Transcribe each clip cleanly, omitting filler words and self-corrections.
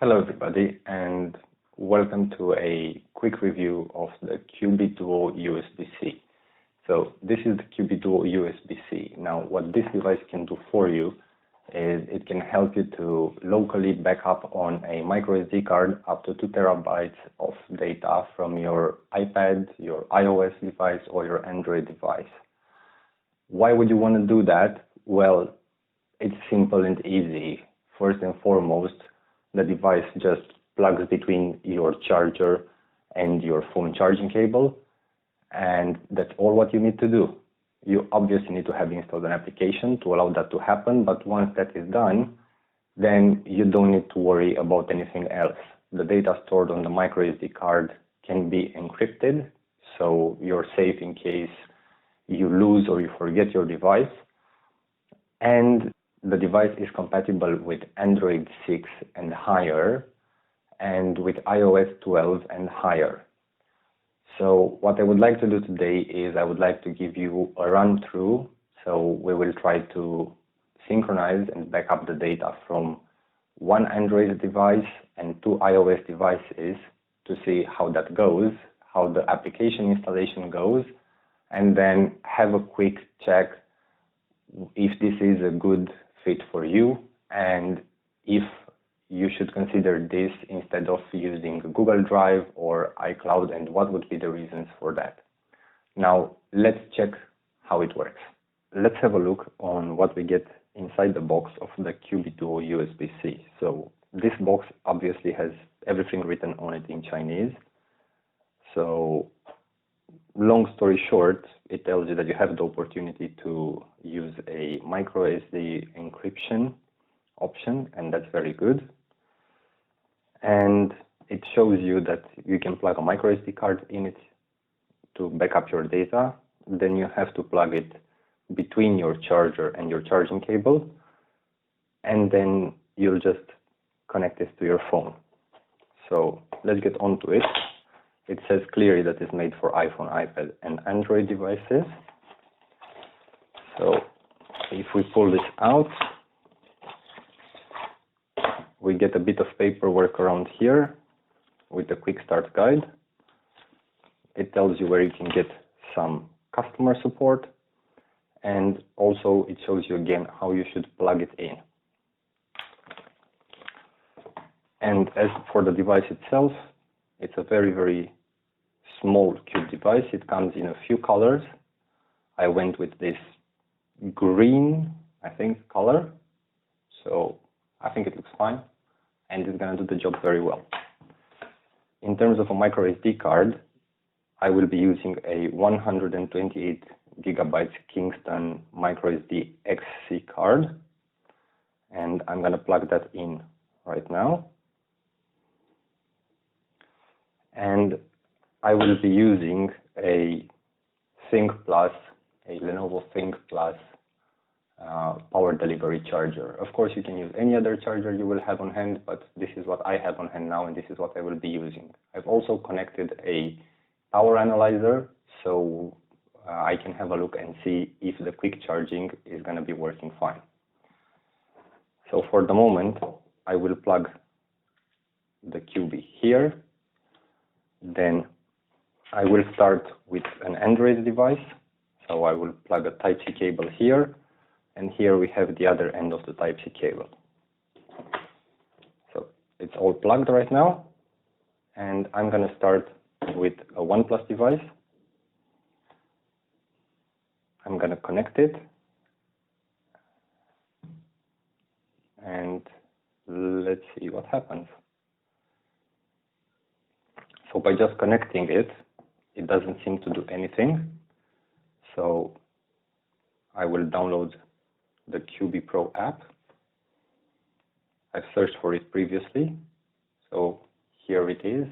Hello everybody, and welcome to a quick review of the Qubii DUO USB-C. So this is the Qubii DUO USB-C. Now what this device can do for you is it can help you to locally back up on a micro SD card up to 2 terabytes of data from your iPad, your iOS device, or your Android device. Why would you want to do that? Well, it's simple and easy. First and foremost, the device just plugs between your charger and your phone charging cable, and that's all what you need to do. You obviously need to have installed an application to allow that to happen, but once that is done, then you don't need to worry about anything else. The data stored on the micro SD card can be encrypted, so you're safe in case you lose or you forget your device. And the device is compatible with Android 6 and higher, and with iOS 12 and higher. So what I would like to do today is I would like to give you a run through. So we will try to synchronize and back up the data from one Android device and 2 iOS devices to see how that goes, how the application installation goes, and then have a quick check if this is a good fit for you and if you should consider this instead of using Google Drive or iCloud, and what would be the reasons for that. Now let's check how it works. Let's have a look on what we get inside the box of the Qubii DUO USB-C. So this box obviously has everything written on it in Chinese. So long story short, it tells you that you have the opportunity to use a micro SD encryption option, and that's very good. And it shows you that you can plug a micro SD card in it to back up your data. Then you have to plug it between your charger and your charging cable, and then you'll just connect this to your phone. So let's get on to it. It says clearly that it's made for iPhone, iPad, and Android devices. So if we pull this out, we get a bit of paperwork around here with a quick start guide. It tells you where you can get some customer support, and also it shows you again how you should plug it in. And as for the device itself, it's a very small cube device. It comes in a few colors. I went with this green, I think, color. So I think it looks fine, and it's going to do the job very well. In terms of a micro SD card, I will be using a 128 gigabytes Kingston micro SD XC card, and I'm going to plug that in right now. And I will be using a Think Plus, a Lenovo Think Plus power delivery charger. Of course, you can use any other charger you will have on hand, but this is what I have on hand now, and this is what I will be using. I've also connected a power analyzer, so I can have a look and see if the quick charging is going to be working fine. So for the moment, I will plug the Qubii here. Then I will start with an Android device. So I will plug a Type-C cable here, and here we have the other end of the Type-C cable. So it's all plugged right now, and I'm going to start with a OnePlus device. I'm going to connect it, and let's see what happens. So by just connecting it, it doesn't seem to do anything. So I will download the Qubii Pro app. I've searched for it previously. So here it is,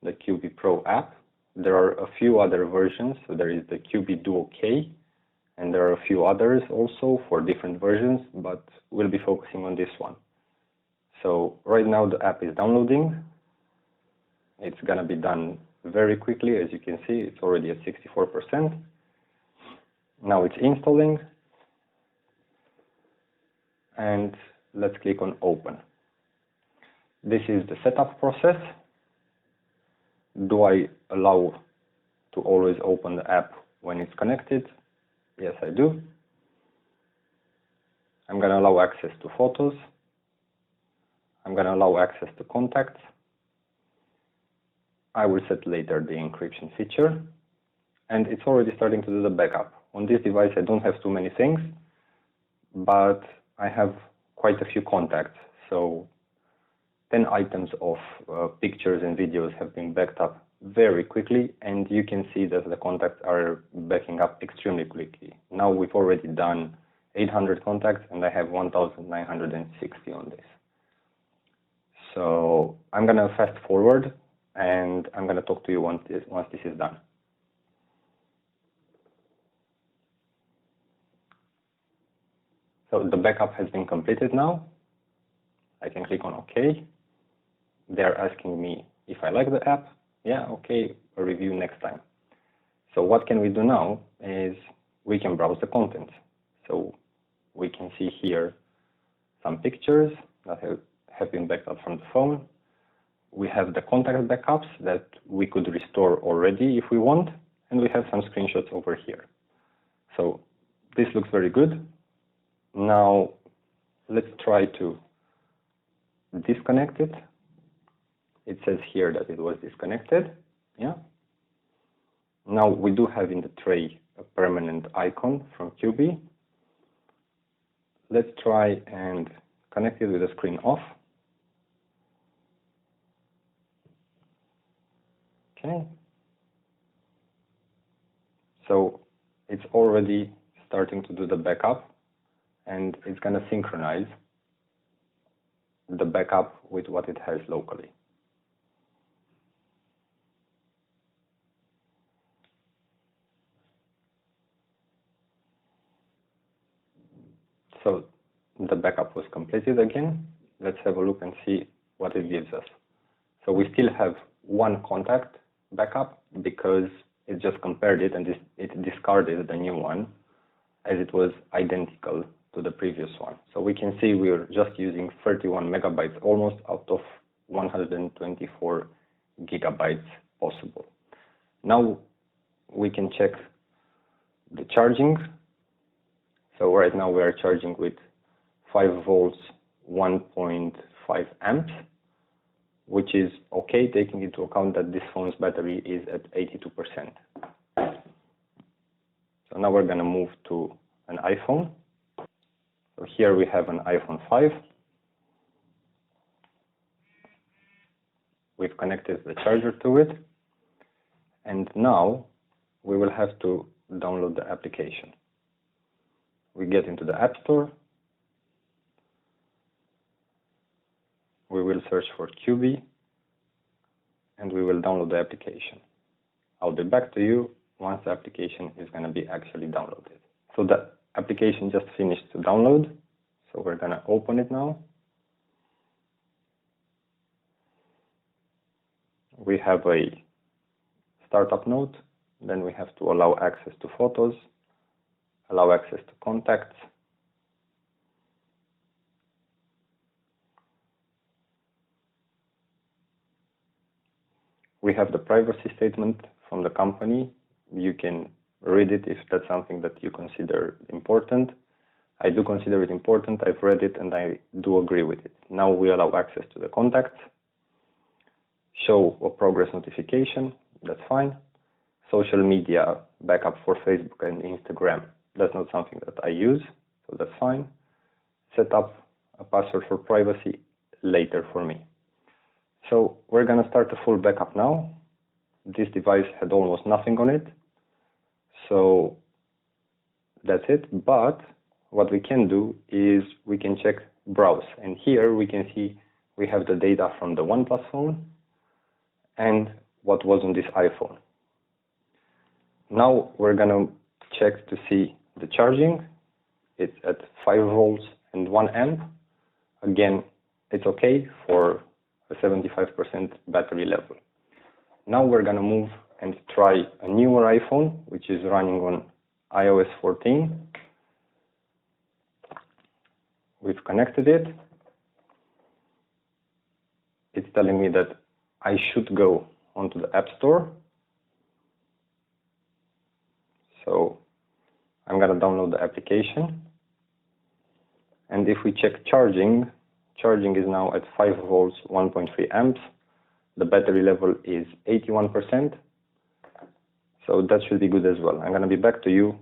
the Qubii Pro app. There are a few other versions. So there is the Qubii DUO K, and there are a few others also for different versions, but we'll be focusing on this one. So right now the app is downloading. It's going to be done very quickly. As you can see, it's already at 64%. Now it's installing, and let's click on open. this is the setup process. Do I allow to always open the app when it's connected? Yes, I do. I'm going to allow access to photos. I'm going to allow access to contacts. I will set later the encryption feature. And it's already starting to do the backup. On this device, I don't have too many things, but I have quite a few contacts. So 10 items of pictures and videos have been backed up very quickly, and you can see that the contacts are backing up extremely quickly. Now we've already done 800 contacts, and I have 1,960 on this. So I'm going to fast forward, and I'm going to talk to you once this is done. So the backup has been completed now. I can click on OK. They're asking me if I like the app. Yeah, okay, a review next time. So what can we do now is we can browse the content. So we can see here some pictures that have been backed up from the phone. We have the contact backups that we could restore already if we want, and we have some screenshots over here. So this looks very good. Now let's try to disconnect it. It says here that it was disconnected. Yeah. Now we do have in the tray a permanent icon from Qubii. Let's try and connect it with the screen off. Okay. So it's already starting to do the backup, and it's going to synchronize the backup with what it has locally. So the backup was completed again. Let's have a look and see what it gives us. So we still have one contact backup because it just compared it and it discarded the new one as it was identical to the previous one. So we can see we're just using 31 megabytes almost out of 124 gigabytes possible. Now we can check the charging. So right now we are charging with 5 volts, 1.5 amps, which is okay, taking into account that this phone's battery is at 82%. So now we're going to move to an iPhone. So here we have an iPhone 5. We've connected the charger to it. And now we will have to download the application. We get into the App Store. We will search for Qubii, and we will download the application. I'll be back to you once the application is going to be actually downloaded. So the application just finished to download, so we're going to open it now. We have a startup note, then we have to allow access to photos, allow access to contacts. We have the privacy statement from the company. You can read it if that's something that you consider important. I do consider it important. I've read it and I do agree with it. Now we allow access to the contacts. Show a progress notification. That's fine. Social media backup for Facebook and Instagram. That's not something that I use, so that's fine. Set up a password for privacy later for me. So we're going to start a full backup now. This device had almost nothing on it, so that's it. But what we can do is we can check browse, and here we can see we have the data from the OnePlus phone and what was on this iPhone. Now we're going to check to see the charging. It's at 5 volts and 1 amp. Again, it's okay for a 75% battery level. Now we're going to move and try a newer iPhone, which is running on iOS 14. We've connected it. telling me that I should go onto the App Store. So I'm gonna download the application. And if we check charging is now at 5 volts, 1.3 amps. The battery level is 81%. So that should be good as well. I'm gonna be back to you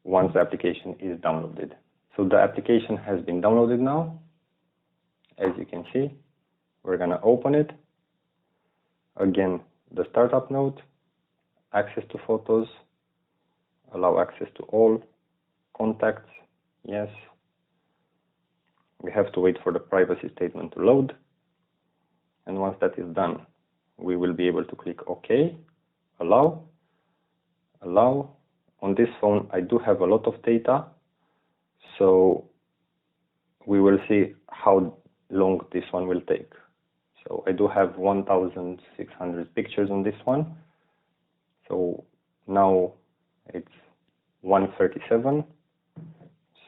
once the application is downloaded. So the application has been downloaded now. As you can see, we're gonna open it. Again, the startup node, access to photos, allow access to all, contacts, yes. We have to wait for the privacy statement to load. And once that is done, we will be able to click OK, allow. On this phone, I do have a lot of data, so we will see how long this one will take. So I do have 1,600 pictures on this one. So now it's 1:37.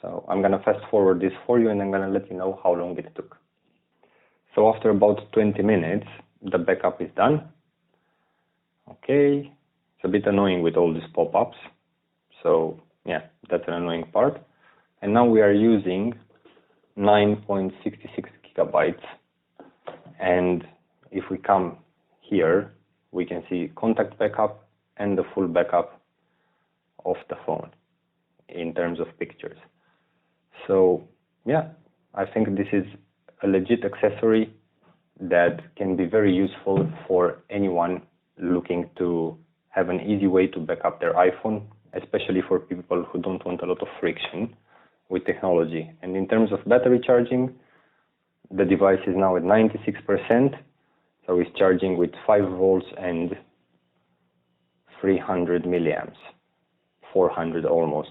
So I'm gonna fast forward this for you and I'm gonna let you know how long it took. So after about 20 minutes, the backup is done. Okay, it's a bit annoying with all these pop-ups. So yeah, that's an annoying part. And now we are using 9.66 gigabytes. And if we come here, we can see contact backup and the full backup of the phone in terms of pictures. So yeah, I think this is a legit accessory that can be very useful for anyone looking to have an easy way to back up their iPhone, especially for people who don't want a lot of friction with technology. And in terms of battery charging, the device is now at 96%, so it's charging with 5 volts and 300 milliamps, 400 almost.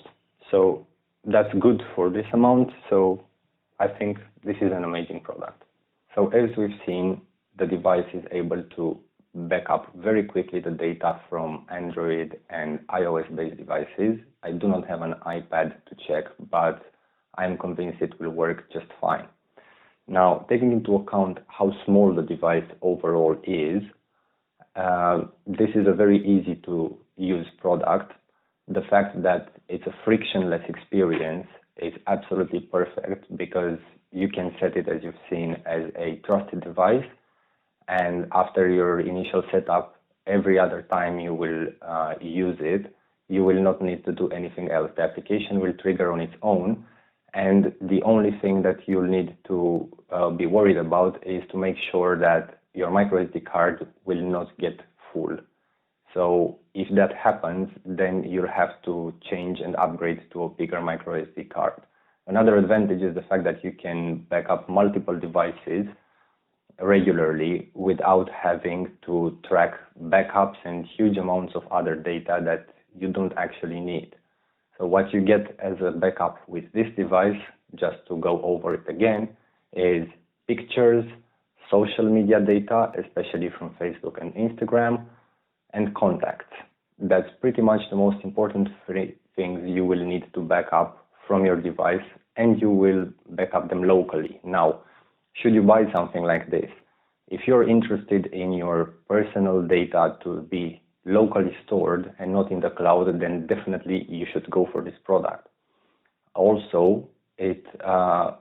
So that's good for this amount, so I think this is an amazing product. So as we've seen, the device is able to back up very quickly the data from Android and iOS-based devices. I do not have an iPad to check, but I'm convinced it will work just fine. Now, taking into account how small the device overall is, this is a very easy to use product. The fact that it's a frictionless experience is absolutely perfect because you can set it, as you've seen, as a trusted device. And after your initial setup, every other time you will use it, you will not need to do anything else. The application will trigger on its own. And the only thing that you'll need to be worried about is to make sure that your microSD card will not get full. So if that happens, then you'll have to change and upgrade to a bigger microSD card. Another advantage is the fact that you can back up multiple devices regularly without having to track backups and huge amounts of other data that you don't actually need. So what you get as a backup with this device, just to go over it again, is pictures, social media data, especially from Facebook and Instagram, and contacts. That's pretty much the most important three things you will need to back up from your device, and you will back up them locally. Now, should you buy something like this, if you're interested in your personal data to be locally stored and not in the cloud, then definitely you should go for this product. Also, it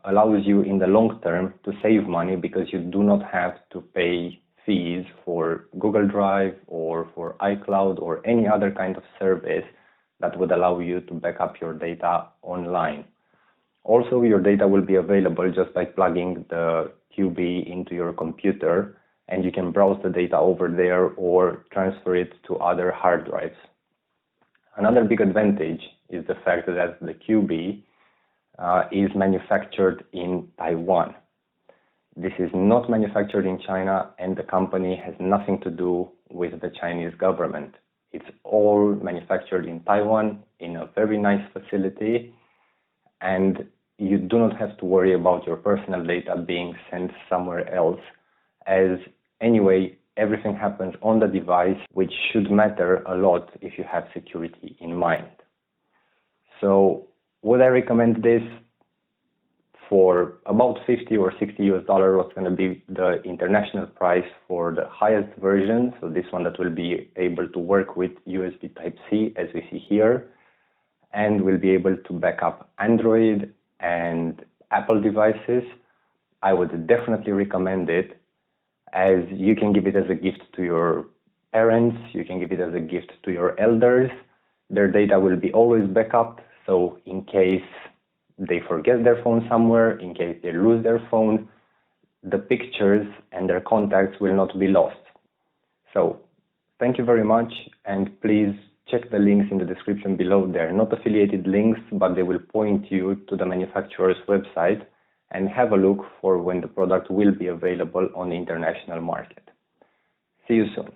allows you in the long term to save money because you do not have to pay fees for Google Drive or for iCloud or any other kind of service that would allow you to back up your data online. Also, your data will be available just by plugging the Qubii into your computer, and you can browse the data over there or transfer it to other hard drives. Another big advantage is the fact that the Qubii is manufactured in Taiwan. This is not manufactured in China, and the company has nothing to do with the Chinese government. It's all manufactured in Taiwan in a very nice facility, and you do not have to worry about your personal data being sent somewhere else, as anyway, everything happens on the device, which should matter a lot if you have security in mind. So would I recommend this? for about 50 or 60 US dollar, what's going to be the international price for the highest version. So this one that will be able to work with USB Type-C, as we see here, and will be able to back up Android and Apple devices. I would definitely recommend it, as you can give it as a gift to your parents, you can give it as a gift to your elders. Their data will be always backup, so in case they forget their phone somewhere, in case they lose their phone, the pictures and their contacts will not be lost. So thank you very much, and please check the links in the description below. They're not affiliated links, but they will point you to the manufacturer's website, and have a look for when the product will be available on the international market. See you soon.